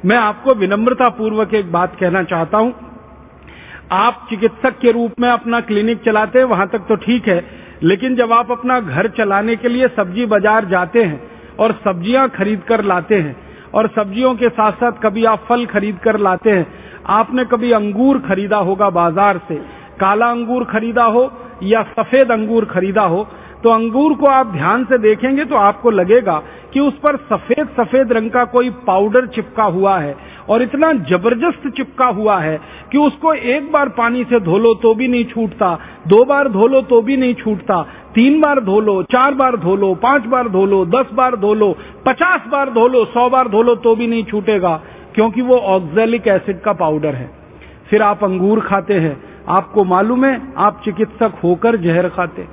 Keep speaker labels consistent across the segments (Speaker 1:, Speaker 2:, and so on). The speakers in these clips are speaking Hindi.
Speaker 1: मैं आपको विनम्रता पूर्वक एक बात कहना चाहता हूं। आप चिकित्सक के रूप में अपना क्लिनिक चलाते हैं, वहां तक तो ठीक है, लेकिन जब आप अपना घर चलाने के लिए सब्जी बाजार जाते हैं और सब्जियां खरीद कर लाते हैं, और सब्जियों के साथ साथ कभी आप फल खरीद कर लाते हैं, आपने कभी अंगूर खरीदा होगा बाजार से, काला अंगूर खरीदा हो या सफेद अंगूर खरीदा हो, तो अंगूर को आप ध्यान से देखेंगे तो आपको लगेगा कि उस पर सफेद सफेद रंग का कोई पाउडर चिपका हुआ है, और इतना जबरदस्त चिपका हुआ है कि उसको एक बार पानी से धो लो तो भी नहीं छूटता, 2 बार धो लो तो भी नहीं छूटता, 3 बार धो लो, 4 बार धो लो, 5 बार धो लो, 10 बार धो लो, 50 बार धो लो, 100 बार धो लो तो भी नहीं छूटेगा, क्योंकि वो ऑक्सैलिक एसिड का पाउडर है। फिर आप अंगूर खाते हैं, आपको मालूम है आप चिकित्सक होकर जहर खाते,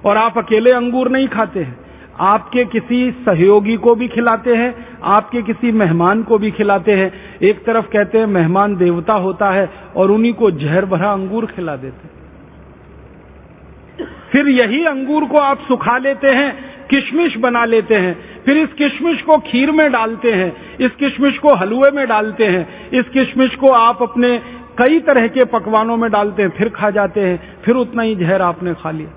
Speaker 1: और आप अकेले अंगूर नहीं खाते हैं, आपके किसी सहयोगी को भी खिलाते हैं, आपके किसी मेहमान को भी खिलाते हैं। एक तरफ कहते हैं मेहमान देवता होता है, और उन्हीं को जहर भरा अंगूर खिला देते हैं। फिर यही अंगूर को आप सुखा लेते हैं, किशमिश बना लेते हैं, फिर इस किशमिश को खीर में डालते हैं, इस किशमिश को हलवे में डालते हैं, इस किशमिश को आप अपने कई तरह के पकवानों में डालते हैं, फिर खा जाते हैं, फिर उतना ही जहर आपने खा लिया।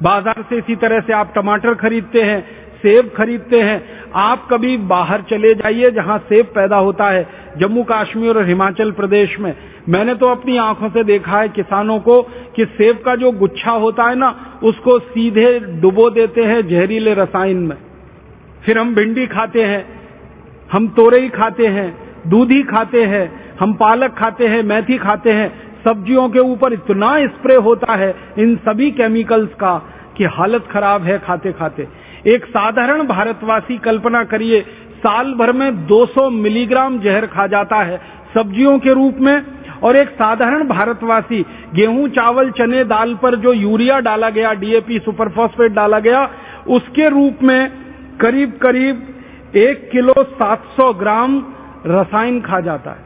Speaker 1: बाजार से इसी तरह से आप टमाटर खरीदते हैं, सेब खरीदते हैं। आप कभी बाहर चले जाइए जहां सेब पैदा होता है, जम्मू कश्मीर और हिमाचल प्रदेश में, मैंने तो अपनी आंखों से देखा है किसानों को कि सेब का जो गुच्छा होता है ना, उसको सीधे डुबो देते हैं जहरीले रसायन में। फिर हम भिंडी खाते हैं, हम तोरई खाते हैं, दूधी खाते हैं, हम पालक खाते हैं, मेथी खाते हैं। सब्जियों के ऊपर इतना स्प्रे होता है इन सभी केमिकल्स का कि हालत खराब है खाते खाते। एक साधारण भारतवासी कल्पना करिए, साल भर में 200 मिलीग्राम जहर खा जाता है सब्जियों के रूप में, और एक साधारण भारतवासी गेहूं, चावल, चने, दाल पर जो यूरिया डाला गया, डीएपी, सुपरफॉस्फेट डाला गया, उसके रूप में करीब करीब 1 किलो 700 ग्राम रसायन खा जाता है।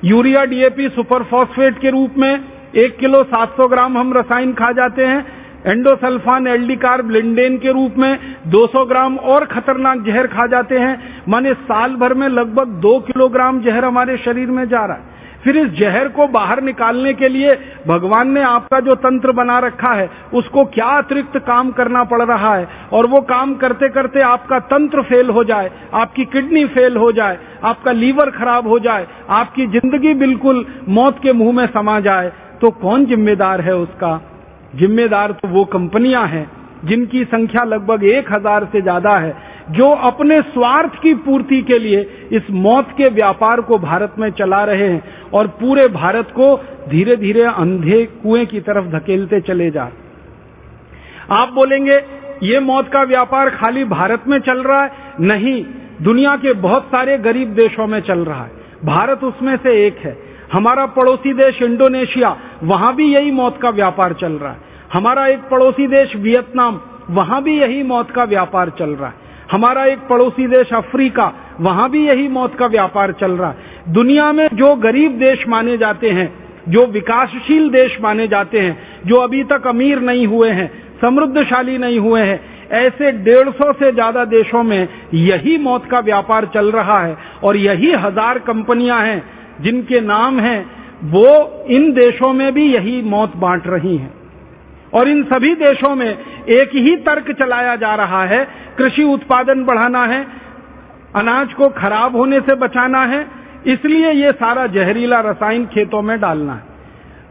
Speaker 1: यूरिया, डीएपी, सुपरफॉस्फेट के रूप में 1 किलो 700 ग्राम हम रसायन खा जाते हैं। एंडोसल्फान, एल्डिकार्ब, लिंडेन के रूप में 200 ग्राम और खतरनाक जहर खा जाते हैं। माने साल भर में लगभग 2 किलोग्राम जहर हमारे शरीर में जा रहा है। फिर इस जहर को बाहर निकालने के लिए भगवान ने आपका जो तंत्र बना रखा है, उसको क्या अतिरिक्त काम करना पड़ रहा है, और वो काम करते करते आपका तंत्र फेल हो जाए, आपकी किडनी फेल हो जाए, आपका लीवर खराब हो जाए, आपकी जिंदगी बिल्कुल मौत के मुंह में समा जाए, तो कौन जिम्मेदार है उसका? जिम्मेदार तो वो कंपनियां हैं जिनकी संख्या लगभग 1000 से ज्यादा है, जो अपने स्वार्थ की पूर्ति के लिए इस मौत के व्यापार को भारत में चला रहे हैं, और पूरे भारत को धीरे धीरे अंधे कुएं की तरफ धकेलते चले जा रहे। आप बोलेंगे ये मौत का व्यापार खाली भारत में चल रहा है? नहीं, दुनिया के बहुत सारे गरीब देशों में चल रहा है, भारत उसमें से एक है। हमारा पड़ोसी देश इंडोनेशिया, वहां भी यही मौत का व्यापार चल रहा है। हमारा एक पड़ोसी देश वियतनाम, वहां भी यही मौत का व्यापार चल रहा है। हमारा एक पड़ोसी देश अफ्रीका, वहां भी यही मौत का व्यापार चल रहा है। दुनिया में जो गरीब देश माने जाते हैं, जो विकासशील देश माने जाते हैं, जो अभी तक अमीर नहीं हुए हैं, समृद्धशाली नहीं हुए हैं, ऐसे 150 से ज्यादा देशों में यही मौत का व्यापार चल रहा है। और यही 1000 कंपनियां हैं जिनके नाम हैं, वो इन देशों में भी यही मौत बांट रही हैं। और इन सभी देशों में एक ही तर्क चलाया जा रहा है, कृषि उत्पादन बढ़ाना है, अनाज को खराब होने से बचाना है, इसलिए ये सारा जहरीला रसायन खेतों में डालना है।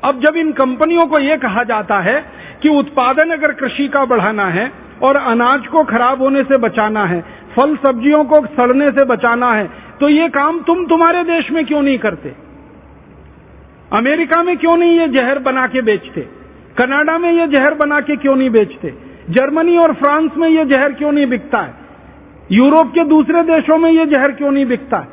Speaker 1: अब जब इन कंपनियों को यह कहा जाता है कि उत्पादन अगर कृषि का बढ़ाना है और अनाज को खराब होने से बचाना है, फल सब्जियों को सड़ने से बचाना है, तो ये काम तुम्हारे देश में क्यों नहीं करते? अमेरिका में क्यों नहीं ये जहर बना के बेचते? कनाडा में ये जहर बना के क्यों नहीं बेचते? जर्मनी और फ्रांस में ये जहर क्यों नहीं बिकता है? यूरोप के दूसरे देशों में ये जहर क्यों नहीं बिकता है?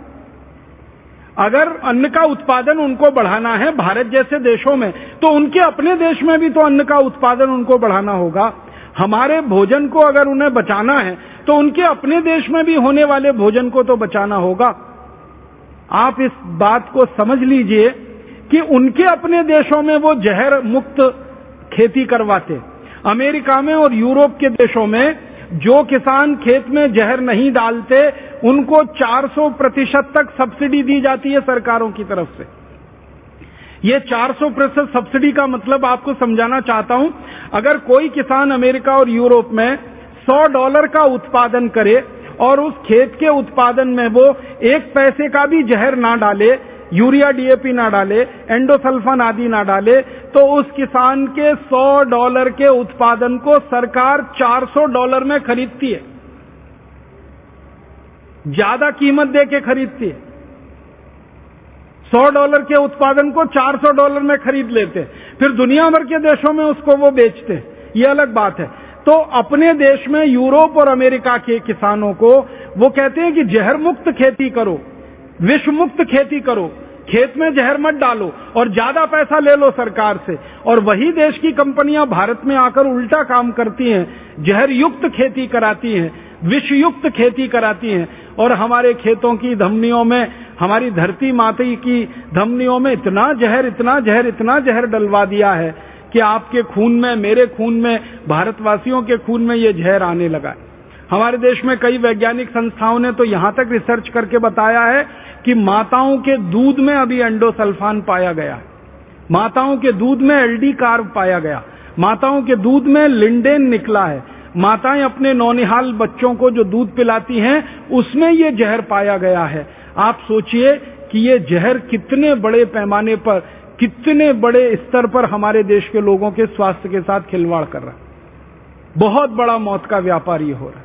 Speaker 1: अगर अन्न का उत्पादन उनको बढ़ाना है भारत जैसे देशों में, तो उनके अपने देश में भी तो अन्न का उत्पादन उनको बढ़ाना होगा। हमारे भोजन को अगर उन्हें बचाना है तो उनके अपने देश में भी होने वाले भोजन को तो बचाना होगा। आप इस बात को समझ लीजिए कि उनके अपने देशों में वो जहर मुक्त खेती करवाते, अमेरिका में और यूरोप के देशों में जो किसान खेत में जहर नहीं डालते उनको 400% तक सब्सिडी दी जाती है सरकारों की तरफ से। ये 400% सब्सिडी का मतलब आपको समझाना चाहता हूं। अगर कोई किसान अमेरिका और यूरोप में $100 का उत्पादन करे और उस खेत के उत्पादन में वो 1 पैसे का भी जहर ना डाले, यूरिया डीएपी ना डाले, एंडोसल्फान आदि ना डाले, तो उस किसान के $100 के उत्पादन को सरकार $400 में खरीदती है, ज्यादा कीमत दे के खरीदती है। $100 के उत्पादन को $400 में खरीद लेते हैं, फिर दुनिया भर के देशों में उसको वो बेचते हैं, ये अलग बात है। तो अपने देश में यूरोप और अमेरिका के किसानों को वो कहते हैं कि जहर मुक्त खेती करो, विष मुक्त खेती करो, खेत में जहर मत डालो और ज्यादा पैसा ले लो सरकार से। और वही देश की कंपनियां भारत में आकर उल्टा काम करती हैं, जहर युक्त खेती कराती हैं, विष युक्त खेती कराती हैं और हमारे खेतों की धमनियों में, हमारी धरती माता की धमनियों में इतना जहर डलवा दिया है कि आपके खून में, मेरे खून में, भारतवासियों के खून में ये जहर आने लगा है। हमारे देश में कई वैज्ञानिक संस्थाओं ने तो यहां तक रिसर्च करके बताया है कि माताओं के दूध में अभी एंडोसल्फान पाया गया है, माताओं के दूध में एलडी कार्ब पाया गया, माताओं के दूध में लिंडेन निकला है, माताएं अपने नौनिहाल बच्चों को जो दूध पिलाती हैं उसमें ये जहर पाया गया है। आप सोचिए कि ये जहर कितने बड़े पैमाने पर, कितने बड़े स्तर पर हमारे देश के लोगों के स्वास्थ्य के साथ खिलवाड़ कर रहा है। बहुत बड़ा मौत का व्यापार ये हो रहा है।